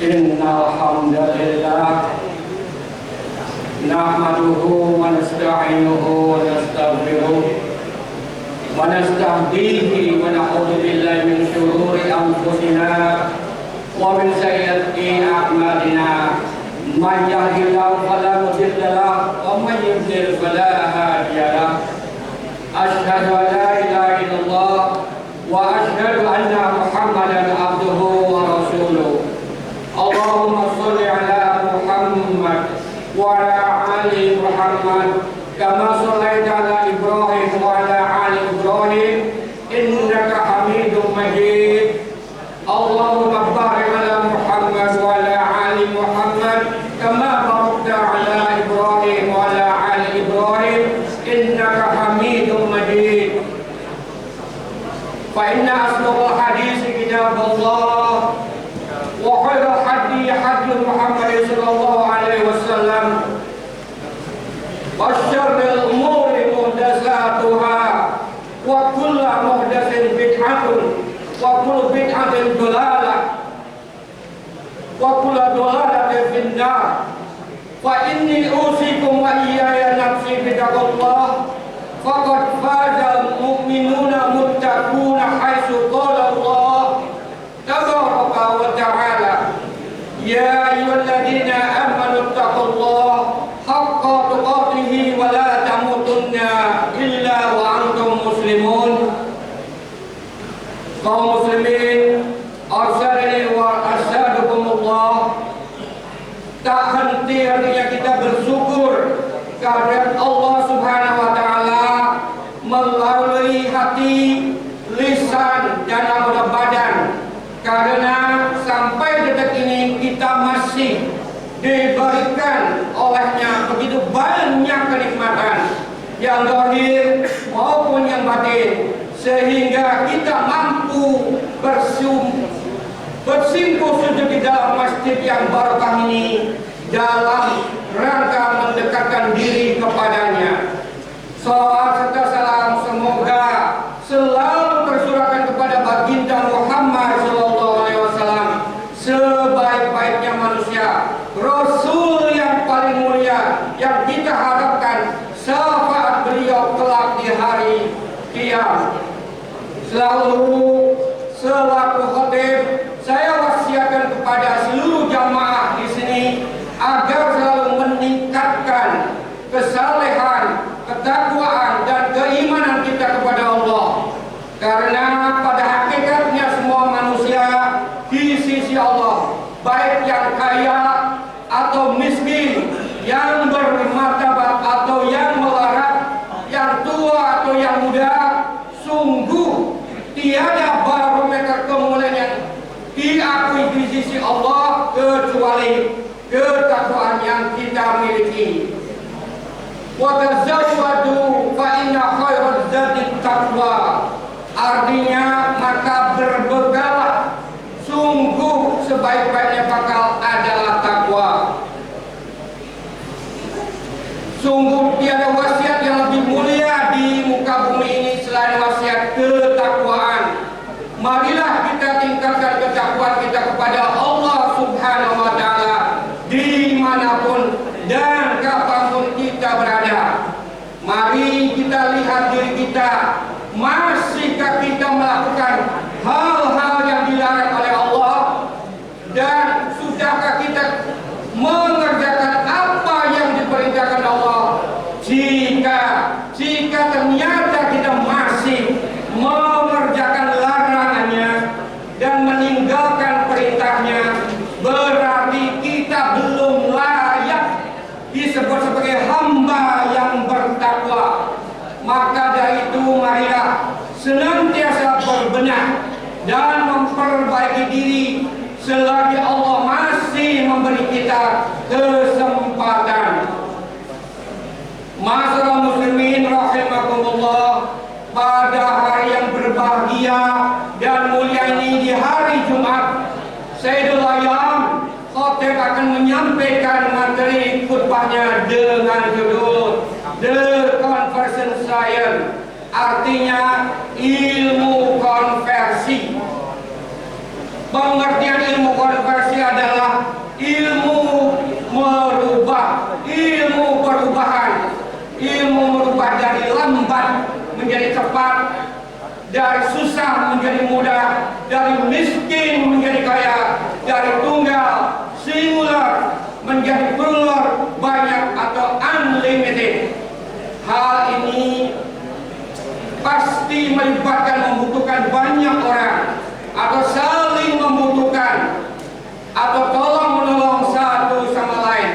Innal hamdalillah nahmaduhu wa nasta'inuhu wa nastaghfiruh wa nastahdihi wa na'udzu billahi min shururi anfusina wa min sayyiati a'malina. Man yahdihillahu fala mudilla lahu wa man yudlil fala hadiya lahu. Asyhadu an la ilaha illallah wa asyhadu anna Muhammadan abduhu wa rasuluh. Allahumma sholli ala Muhammad wa ala ali Muhammad kama shallaita ala Ibrahim wa ala ali Ibrahim innaka Hamidum Majid. Allahumma barik ala Muhammad wa ala ali Muhammad kama barakta ala Ibrahim wa ala ali Ibrahim innaka Hamidum Majid. Fa inna asdaqal hadits kitabullah wa khairal hadi hadi Muhammad sallallahu alaihi wasallam wa syarrul umuri muhdatsatuha wa kullu muhdatsin bid'atun wa kullu bid'atin dhalalah wa kullu dhalalatin finnar. Fa inni usikum wa iyaya nafsi bitaqullah faqad fazal mu'minuna muttaquna haitsu qala Allah tabaraka wa ta'ala ya ayyuhalladzina amanu taqullaha haqqa tuqatih wa la tamutunna illa wa antum muslimun. Kaum muslimin arsalani wa arsadukumullah, tak henti-hentinya kita bersyukur kehadirat Allah Subhanahu wa taala melalui hati, lisan dan anggota badan, karena sampai detik ini kita masih diberikan olehnya begitu banyak kenikmatan yang zahir maupun yang batin, sehingga kita mampu bersimpuh sujud di dalam masjid yang barokah ini dalam rangka mendekatkan diri kepadanya. Salawat serta salam semoga selalu tercurahkan kepada baginda Muhammad sallallahu alaihi wasallam, sebaik-baiknya manusia, Rasul yang paling mulia yang kita harapkan syafaat beliau kelak di hari kiamat. Selaku khatib, saya wasiatkan kepada seluruh jamaah di sini agar selalu meningkatkan kesalehan, ketakwaan dan keimanan kita kepada Allah, karena pada hakikatnya semua manusia di sisi Allah, baik yang kaya atau miskin, yang bermartabat atau yang melarat, yang tua atau yang muda, sungguh tiada barometer kemuliaan yang diakui di sisi Allah kecuali ketakwaan yang kita miliki. Wa tazawwadu fa inna khairaz zadi taqwa. Artinya maka berbekalah, sungguh sebaik-baiknya bakal adalah takwa. Sungguh tiada wasiat yang lebih mulia di muka bumi ini selain wasiat ketakwaan. Marilah kita tingkatkan ketakwaan kita kepada Allah Subhanahu wa taala dimanapun dan kapanpun kita berada. Mari kita lihat diri kita, masihkah kita melakukan hal-hal yang dilarang oleh Allah, dan sudahkah kita mengerjakan apa yang diperintahkan Allah? Jika ternyata kita masih mengerjakan larangannya dan meninggalkan perintahnya, berarti kita belum layak disebut sebagai hamba yang bertakwa. Maka dari itu marilah senantiasa berbenah dan memperbaiki diri selagi Allah masih memberi kita kesempatan. Masyarakat muslimin rahimakumullah, pada hari yang berbahagia dan mulia ini, di hari Jumat Sayyidul Ayyam, khatib akan menyampaikan materi khutbahnya dengan judul The Conversion Science, artinya ilmu konversi. Pengertian ilmu konversi adalah dari susah menjadi mudah, dari miskin menjadi kaya, dari tunggal, singular menjadi plural, banyak atau unlimited. Hal ini pasti melibatkan membutuhkan banyak orang, atau saling membutuhkan, atau tolong menolong satu sama lain.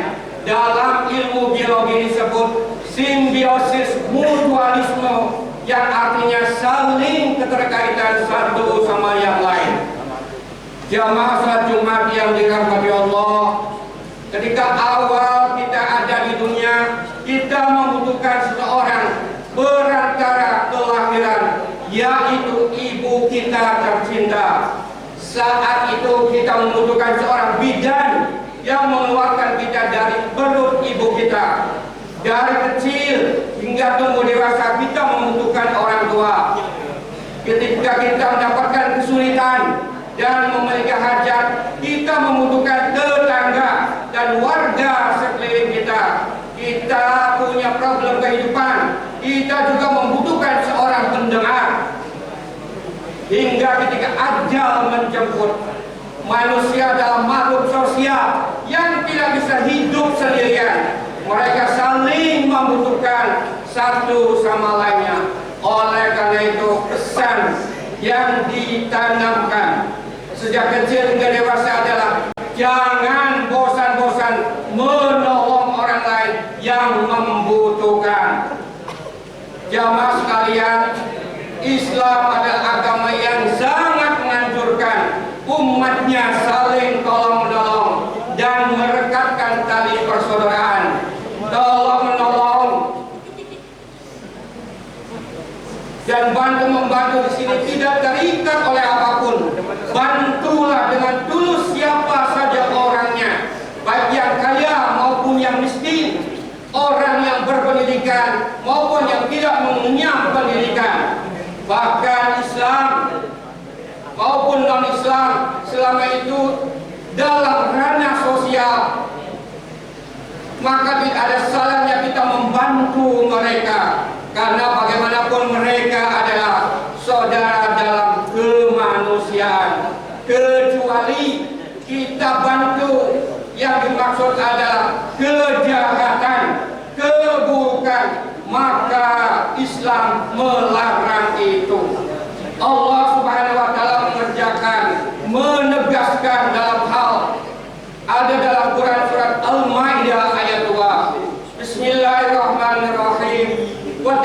Dalam ilmu biologi disebut simbiosis mutualisme, yang artinya saling keterkaitan satu sama yang lain. Jamaah salat Jumat yang dirahmati Allah, ketika awal kita ada di dunia, kita membutuhkan seseorang perantara kelahiran, yaitu ibu kita tercinta. Saat itu kita membutuhkan seorang bidan yang mengeluarkan kita dari perut ibu kita. Dari kecil hingga tumbuh dewasa kita membutuhkan orang tua. Ketika kita mendapatkan kesulitan dan memiliki hajat, kita membutuhkan tetangga dan warga sekeliling kita. Kita punya problem kehidupan, kita juga membutuhkan seorang pendengar. Hingga ketika ajal menjemput, manusia adalah makhluk sosial yang tidak bisa hidup sendirian. Mereka saling membutuhkan satu sama lainnya. Oleh karena itu pesan yang ditanamkan sejak kecil hingga dewasa adalah jangan bosan-bosan menolong orang lain yang membutuhkan. Jamaah sekalian, Islam adalah agama yang sangat menganjurkan umatnya saling tolong-menolong dan merekatkan tali persaudaraan. Tolong-menolong dan bantu-membantu di sini tidak terikat oleh apapun. Bantulah dengan tulus siapa saja orangnya, baik yang kaya maupun yang miskin, orang yang berpendidikan maupun yang tidak mengenyam pendidikan. Bahkan Islam maupun non-Islam selama itu dalam ranah sosial, maka tidak ada salahnya kita membantu mereka, karena bagaimanapun mereka adalah saudara dalam kemanusiaan. Kecuali kita bantu yang dimaksud adalah kejahatan, keburukan, maka Islam melarang itu. Allah Subhanahu wa taala menegaskan dalam hal ada dalam Quran surat Al-Maidah ayat 2. Bismillahirrahmanirrahim. Wa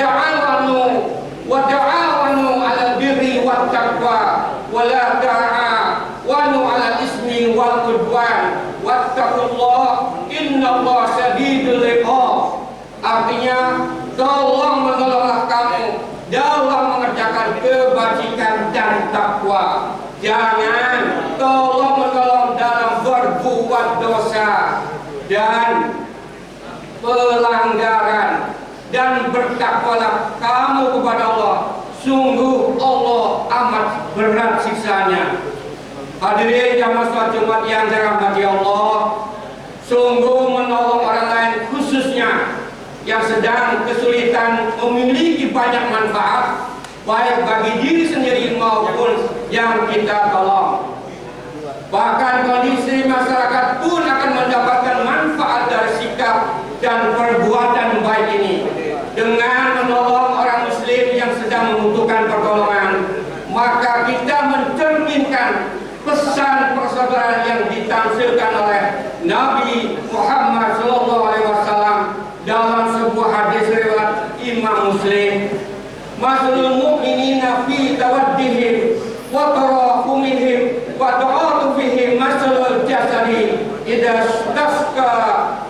ta'awanu 'alal birri wat taqwa wa la ta'awanu 'alal ismi wal 'udwan wattaqullaha innallaha syadidul 'iqab. Artinya, tolong menolonglah kamu dalam mengerjakan kebajikan dan takwa. Jangan tolong menolong dalam berbuat dosa dan pelanggaran, dan bertakwalah kamu kepada Allah. Sungguh Allah amat berat siksanya. Hadirin jamaah salat Jumat yang dirahmati Allah, sungguh menolong orang lain, khususnya yang sedang kesulitan, memiliki banyak manfaat baik bagi diri sendiri maupun yang kita tolong. Bahkan kondisi masyarakat pun akan mendapatkan manfaat dari sikap dan perbuatan baik ini. Dengan menolong orang muslim yang sedang membutuhkan pertolongan, maka kita mencerminkan pesan persaudaraan yang ditamsilkan oleh Nabi Muhammad SAW dalam sebuah hadis riwayat Imam Muslim. Masalul mu'minina fi tawaddihim wa tarahumihim wa ta'atufihim masalul jasadi idza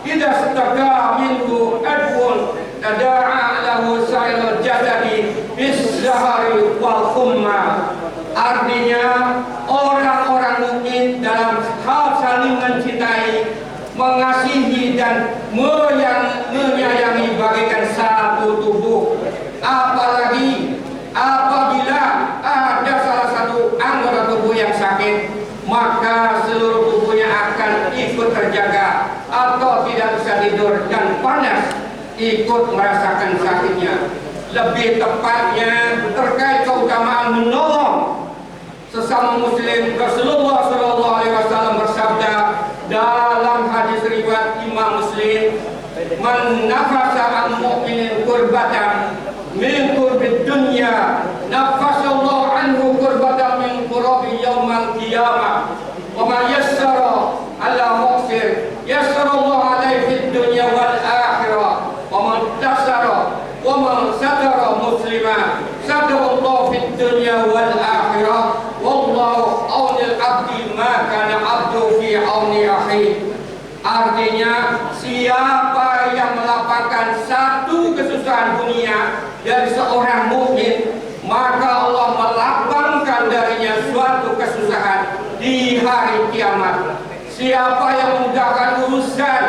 istaka minhu adwun tada'a lahu sa'ilul jasadi bis-sahari wal humma. Artinya, orang-orang mukmin dalam hal saling mencintai, mengasihi dan menyayangi bagaikan satu tubuh. Apalagi apabila ada salah satu anggota tubuh yang sakit, maka seluruh tubuhnya akan ikut terjaga, atau tidak bisa tidur dan panas ikut merasakan sakitnya. Lebih tepatnya terkait keutamaan kebersamaan menolong sesama muslim. Rasulullah SAW bersabda dalam hadis riwayat Imam Muslim, "Man nafasa an mu'minin kurbatan min kurbid dunya, nafasallahu anhu kurbatan min kurabi yaumal qiyamah. Wa man yassara ala muqsir, yassara Allah alaihi fid dunya wal akhirah. Wa man tasara wa man satara muslima, satara Allah fid dunya wal akhirah. Wallahu aunil abdi ma kana abdu fi auni akhi." Artinya, siapa yang melapangkan satu kesusahan dunia dari seorang mukmin, maka Allah melapangkan darinya suatu kesusahan di hari kiamat. Siapa yang memudahkan urusan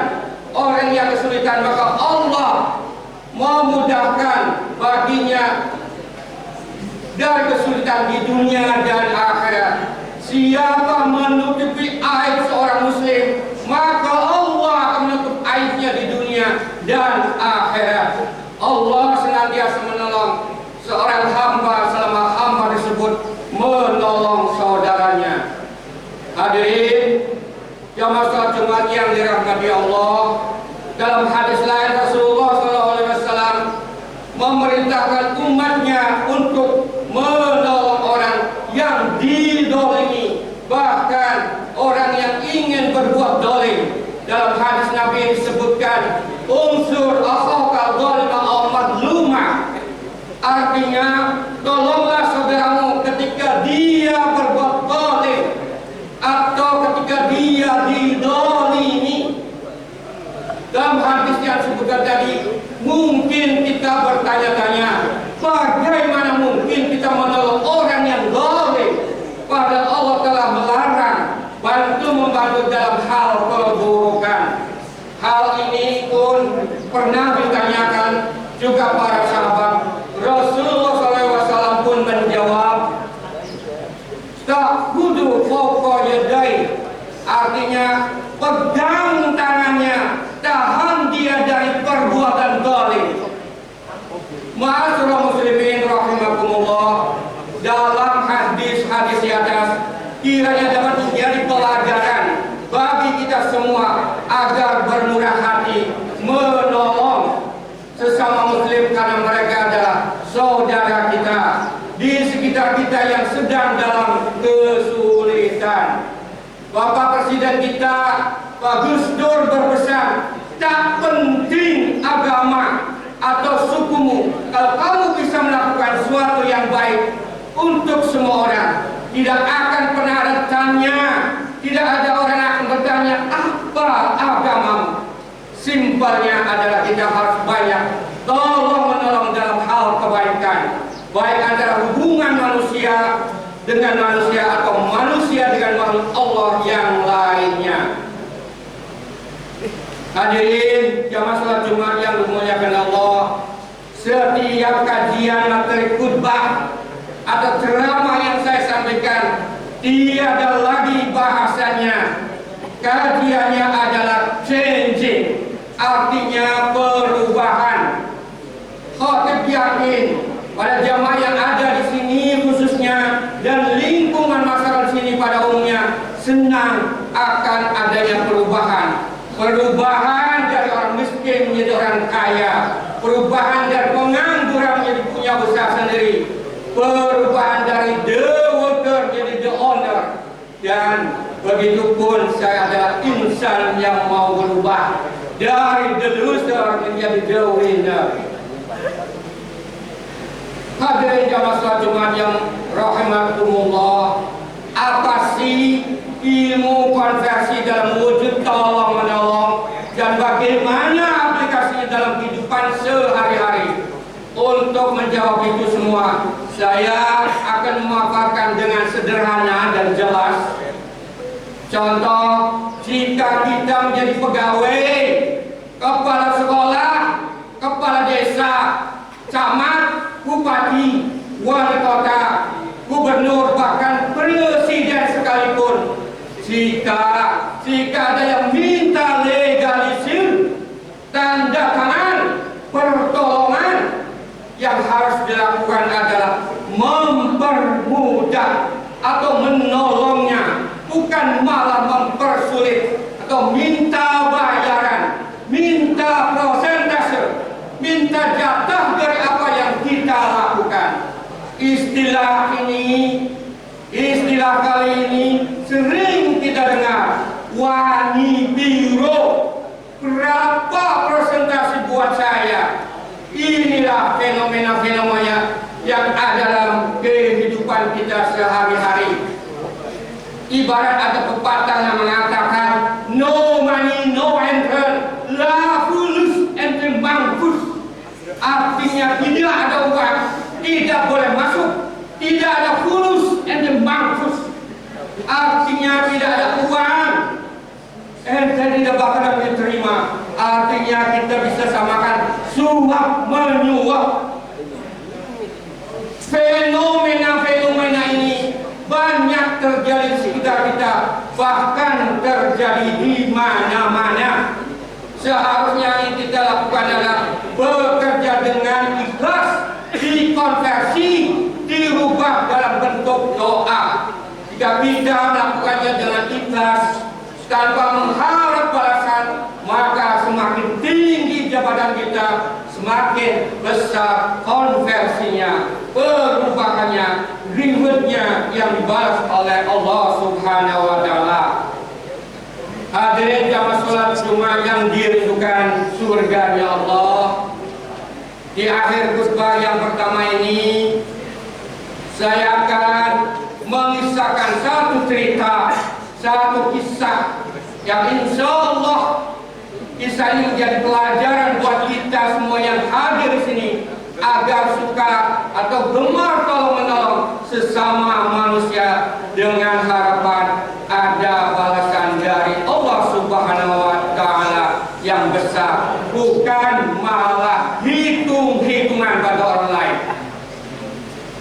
orang yang kesulitan, maka Allah memudahkan baginya dari kesulitan di dunia dan akhirat. Siapa menutupi aib seorang muslim, maka Allah akan menutup aibnya di dunia dan akhirat. Allah senantiasa menolong seorang hamba selama hamba tersebut menolong saudaranya. Hadirin jamaah salat Jumat yang dirahmati Allah, dalam hadis lain Rasulullah SAW memerintahkan umatnya untuk menolong orang yang didolimi, bahkan orang yang ingin berbuat dolim. Dalam hadis Nabi disebutkan unsur akhaka dhalima aw madluma, artinya tolonglah saudaramu ketika dia berbuat dolim atau ketika dia didolimi. Dalam hadis yang disebutkan tadi, mungkin kita bertanya-tanya, bagaimana mungkin kita menolong orang yang dolim, padahal Allah telah melarang membantu dalam hal keburukan. Hal ini pun pernah ditanyakan juga para sahabat. Rasulullah SAW pun menjawab, "Ta'khudhu fawqa yadayhi," artinya pegang tangannya, tahan dia dari perbuatan zalim. Ma'asyiral muslimin rahimakumullah, dalam hadis-hadis di atas kiranya dapat menjadi pelajaran bagi kita semua agar bermurah hati menolong sesama muslim, karena mereka adalah saudara kita di sekitar kita yang sedang dalam kesulitan. Bapak Presiden kita Pak Gus Dur berpesan, tak penting agama atau sukumu, kalau kamu bisa melakukan sesuatu yang baik untuk semua orang, tidak akan pernah ada tanya, tidak ada orang yang akan bertanya apa agamamu. Simpelnya adalah kita harus banyak tolong menolong dalam hal kebaikan, baik antara hubungan manusia dengan manusia atau manusia dengan makhluk Allah yang lainnya. Hadirin jamaah salat Jumat yang dimuliakan Allah, setiap kajian materi khutbah atau ceramah yang saya sampaikan tiada lagi bahasanya, kajiannya adalah changing, artinya perubahan. Khatib yakin pada jamaah yang ada di sini khususnya dan lingkungan masyarakat di sini pada umumnya senang akan adanya perubahan. Perubahan dari orang miskin menjadi orang kaya, perubahan dari pengangguran menjadi punya usaha sendiri, perubahan dari the worker menjadi the owner. Dan begitu pun saya adalah insan yang mau berubah dari the loser menjadi the winner. Hadirin jamaah salat Jumat yang rahimakumullah, apa sih ilmu konversi dalam wujud tolong menolong dan bagaimana aplikasinya dalam kehidupan sehari-hari? Untuk menjawab itu semua, saya akan memaparkan dengan sederhana dan jelas. Contoh, jika kita menjadi pegawai, kepala sekolah, kepala desa, camat, bupati, wali kota, gubernur, bahkan presiden sekalipun, jika ada yang minta legalisir tanda tangan pertolongan, yang harus dilakukan adalah dan malah mempersulit atau minta bayaran, minta prosentase, minta jatah dari apa yang kita lakukan. Istilah kali ini sering kita dengar, wani biro. Berapa persentase buat saya? Inilah fenomena-fenomena yang ada dalam kehidupan kita sehari-hari. Ibarat ada pepatah yang mengatakan, no money, no entrance, la fulus ente mampus. Artinya tidak ada uang, tidak boleh masuk. Tidak ada fulus ente mampus. Artinya tidak ada uang, ente tidak bakalan diterima. Artinya kita bisa samakan suap menyuap. Fenomena-fenomena ini banyak terjadi di sekitar kita, bahkan terjadi di mana-mana. Seharusnya yang kita lakukan adalah bekerja dengan ikhlas, dikonversi, dirubah dalam bentuk doa. Jika kita melakukannya dengan ikhlas tanpa mengharap balasan, maka semakin tinggi jabatan kita, semakin besar konversinya, perubahannya, rewardnya yang dibalas oleh Allah Subhanahu wa Ta'ala. Hadirin jamaah salat Jumat yang dirindukan surganya Allah, di akhir khutbah yang pertama ini saya akan mengisahkan satu cerita, satu kisah yang insya Allah kisah ini menjadi pelajaran buat kita semua yang hadir di sini, agar suka atau gemar tolong-menolong sesama manusia dengan harapan ada balasan dari Allah Subhanahu wa Ta'ala yang besar, bukan malah hitung-hitungan pada orang lain.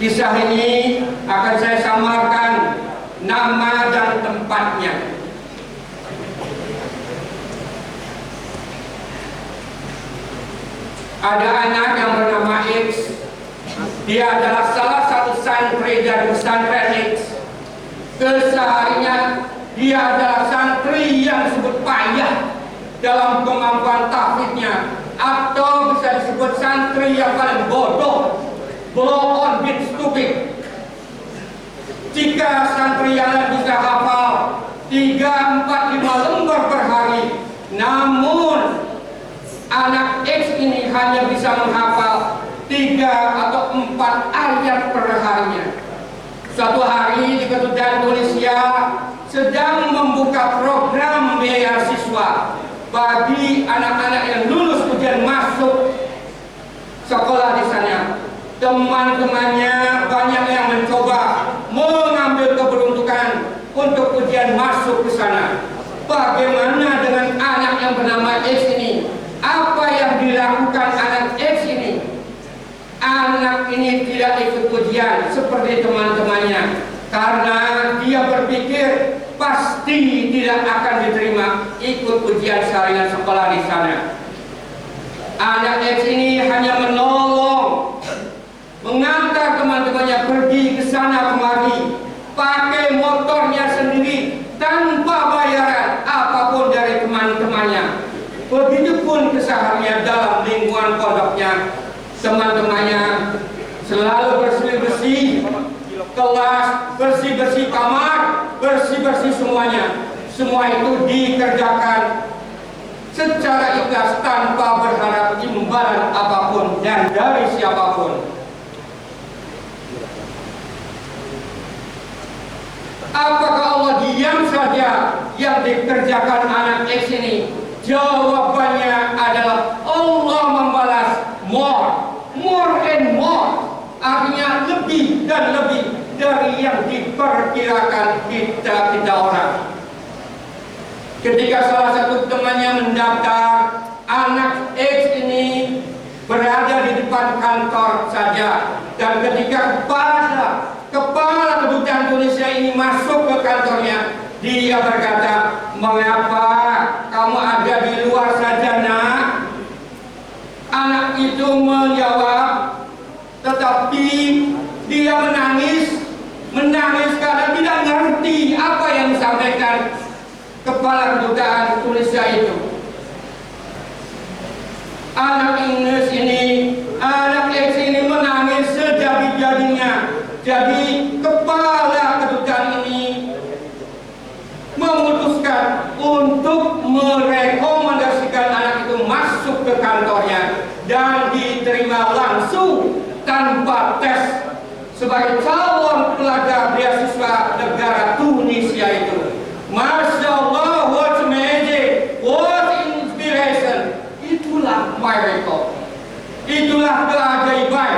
Kisah ini akan saya samarkan nama dan tempatnya. Ada anak yang bernama X. Dia adalah salah satu santri dari pesantren X. Kesehariannya dia adalah santri yang disebut payah dalam kemampuan tahfidnya, atau bisa disebut santri yang paling bodoh, blow on bit stupid. Jika santri yang lain bisa hafal 3, 4, 5 lembar per hari, namun anak X ini hanya bisa menghafal 3 atau 4 ayat per harinya. Suatu hari di Kedutaan Indonesia sedang membuka program beasiswa bagi anak-anak yang lulus ujian masuk sekolah di sana. Teman-temannya banyak yang mencoba mengambil keberuntungan untuk ujian masuk ke sana. Bagaimana dengan anak yang bernama X ini? Apa yang dilakukan anak X ini? Anak ini tidak ikut ujian seperti teman-temannya, karena dia berpikir pasti tidak akan diterima ikut ujian saringan sekolah di sana. Anak X ini hanya menolong, mengantar teman-temannya pergi ke sana kemari, pakai motornya sendiri tanpa bayaran apapun dari teman-temannya. Begitupun kesehariannya dalam lingkungan pondoknya. Teman-temannya selalu bersih-bersih kelas, bersih-bersih kamar, bersih-bersih semuanya. Semua itu dikerjakan secara ikhlas tanpa berharap imbalan apapun dan dari siapapun. Apakah Allah diam saja yang dikerjakan anak X ini? Jawabannya adalah Allah membalas more and more, artinya lebih dan lebih dari yang diperkirakan kita orang. Ketika salah satu temannya mendaftar, anak X ini berada di depan kantor saja, dan ketika kepala Kedutaan Indonesia ini masuk ke kantornya, dia berkata, "Mengapa kamu ada di luar saja, nak?" Anak itu menjawab, tetapi dia menangis karena tidak ngerti apa yang disampaikan dengan kepala kedutaan Tunisia itu. Anak Inggris ini, anak X ini menangis sejadi-jadinya. Jadi kepala kedutaan ini memutuskan untuk merekomendasikan anak itu masuk ke kantornya dan diterima langsung tanpa tes sebagai calon pelajar beasiswa negara Tunisia itu. Masya Allah, what magic, what inspiration. Itulah miracle, itulah keajaiban,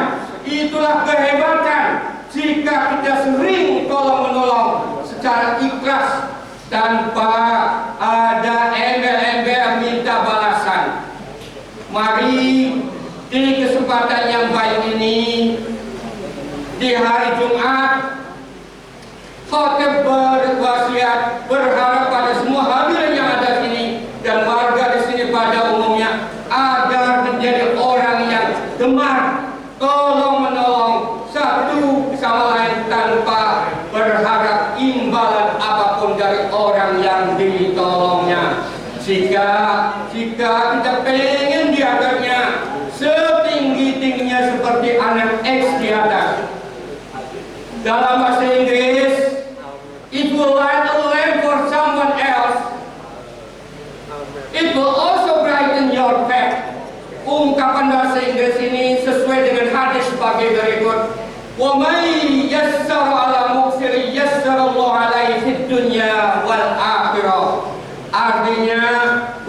itulah kehebatan jika kita sering tolong-menolong secara ikhlas tanpa ada embel-embel minta balasan. Mari di kesempatan yang baik ini, di hari Jumat, khotib berwasiat berharap pada semua hadirin yang ada sini dan warga di sini pada umumnya agar menjadi orang yang gemar tolong-menolong satu sama lain tanpa berharap imbalan apapun dari orang yang ditolongnya. Jika kita pengen diangkatnya setinggi-tingginya seperti anak X di atas, dalam bahasa Inggris, it will light a lamp for someone else. It will also brighten your path. Ungkapan bahasa Inggris ini sesuai dengan hadis sebagai berikut: wa may yassara ala muqsiri yassarallahu alaihi fid dunya wal akhirah. Artinya,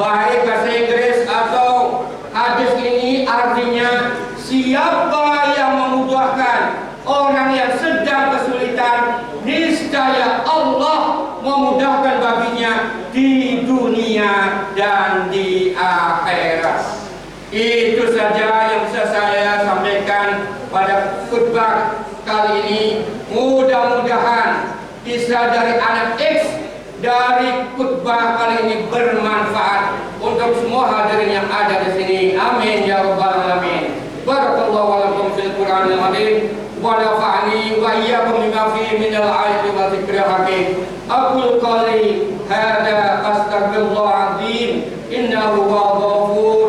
baik bahasa Inggris atau hadis ini artinya, siapa yang memudahkan orang yang sedang kesulitan, niscaya Allah memudahkan baginya di dunia dan di akhirat. Itu saja yang bisa saya sampaikan pada khutbah kali ini. Mudah-mudahan kisah dari anak X dari khutbah kali ini bermanfaat untuk semua hadirin yang ada di sini. Amin ya rabbal alamin. Barakallahu lakum fil Qur'anil azim wa nafa'ani wa iyyakum bima fihi minal ayati wa dzikril hakim. Aqul qali hadza astaghfirullah azim innahu huwal ghafur